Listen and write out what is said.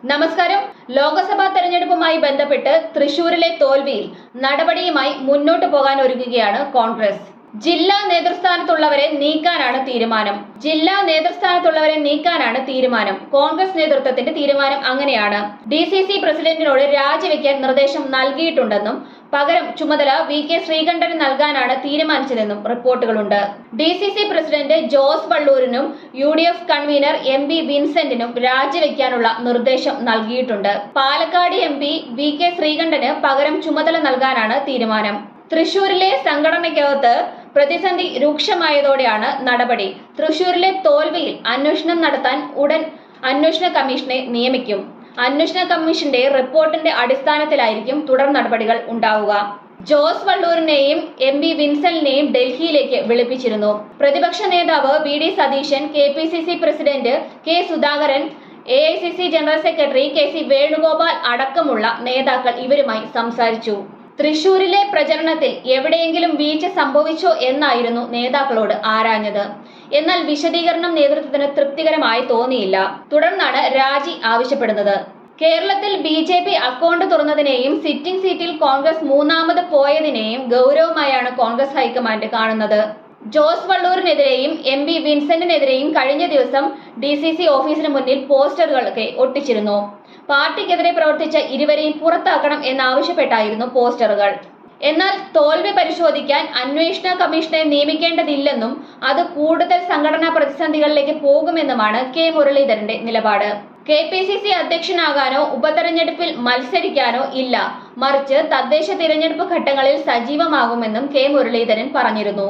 നമസ്കാരം. ലോക്സഭാ തെരഞ്ഞെടുപ്പുമായി ബന്ധപ്പെട്ട് തൃശൂരിലെ തോൽവിയിൽ നടപടിയുമായി മുന്നോട്ടു പോകാൻ ഒരുങ്ങുകയാണ് കോൺഗ്രസ്. ജില്ലാ നേതൃസ്ഥാനത്തുള്ളവരെ നീക്കാനാണ് തീരുമാനം. കോൺഗ്രസ് നേതൃത്വത്തിന്റെ തീരുമാനം അങ്ങനെയാണ്. DCC പ്രസിഡന്റിനോട് രാജിവെക്കാൻ നിർദ്ദേശം നൽകിയിട്ടുണ്ടെന്നും പകരം ചുമതല VK ശ്രീകണ്ഠന് നൽകാനാണ് തീരുമാനിച്ചതെന്നും റിപ്പോർട്ടുകളുണ്ട്. DCC പ്രസിഡന്റ് ജോസ് വള്ളൂരിനും UDF കൺവീനർ MP വിൻസെന്റിനും രാജിവെക്കാനുള്ള നിർദ്ദേശം നൽകിയിട്ടുണ്ട്. പാലക്കാട് MP VK ശ്രീകണ്ഠന് പകരം ചുമതല നൽകാനാണ് തീരുമാനം. തൃശൂരിലെ സംഘടനയ്ക്കകത്ത് പ്രതിസന്ധി രൂക്ഷമായതോടെയാണ് നടപടി. തൃശൂരിലെ തോൽവിയിൽ അന്വേഷണം നടത്താൻ ഉടൻ അന്വേഷണ കമ്മീഷനെ നിയമിക്കും. അന്വേഷണ കമ്മീഷന്റെ റിപ്പോർട്ടിന്റെ അടിസ്ഥാനത്തിലായിരിക്കും തുടർ നടപടികൾ ഉണ്ടാവുക. ജോസ് വള്ളൂരിനെയും MP വിൻസെന്റിനെയും ഡൽഹിയിലേക്ക് വിളിപ്പിച്ചിരുന്നു. പ്രതിപക്ഷ നേതാവ് VD Satheesan, KPCC president K Sudhakaran, AICC general secretary KC Venugopal അടക്കമുള്ള നേതാക്കൾ ഇവരുമായി സംസാരിച്ചു. തൃശൂരിലെ പ്രചരണത്തിൽ എവിടെയെങ്കിലും വീഴ്ച സംഭവിച്ചോ എന്നായിരുന്നു നേതാക്കളോട് ആരാഞ്ഞത്. എന്നാൽ വിശദീകരണം നേതൃത്വത്തിന് തൃപ്തികരമായി തോന്നിയില്ല. തുടർന്നാണ് രാജി ആവശ്യപ്പെടുന്നത്. കേരളത്തിൽ BJP അക്കൗണ്ട് തുറന്നതിനെയും സിറ്റിംഗ് സീറ്റിൽ കോൺഗ്രസ് മൂന്നാമത് പോയതിനെയും ഗൗരവമായാണ് കോൺഗ്രസ് ഹൈക്കമാൻഡ് കാണുന്നത്. ജോസ് വള്ളൂരിനെതിരെയും MP വിൻസെന്റിനെതിരെയും കഴിഞ്ഞ ദിവസം DCC ഓഫീസിന് മുന്നിൽ പോസ്റ്ററുകളൊക്കെ ഒട്ടിച്ചിരുന്നു. പാർട്ടിക്കെതിരെ പ്രവർത്തിച്ച ഇരുവരെയും പുറത്താക്കണം എന്നാവശ്യപ്പെട്ടായിരുന്നു പോസ്റ്ററുകൾ. എന്നാൽ തോൽവി പരിശോധിക്കാൻ അന്വേഷണ കമ്മീഷനെ നിയമിക്കേണ്ടതില്ലെന്നും അത് കൂടുതൽ സംഘടനാ പ്രതിസന്ധികളിലേക്ക് പോകുമെന്നുമാണ് K മുരളീധരന്റെ നിലപാട്. KPCC അധ്യക്ഷനാകാനോ ഉപതെരഞ്ഞെടുപ്പിൽ മത്സരിക്കാനോ ഇല്ല, മറിച്ച് തദ്ദേശ തിരഞ്ഞെടുപ്പ് ഘട്ടങ്ങളിൽ സജീവമാകുമെന്നും K മുരളീധരൻ പറഞ്ഞിരുന്നു.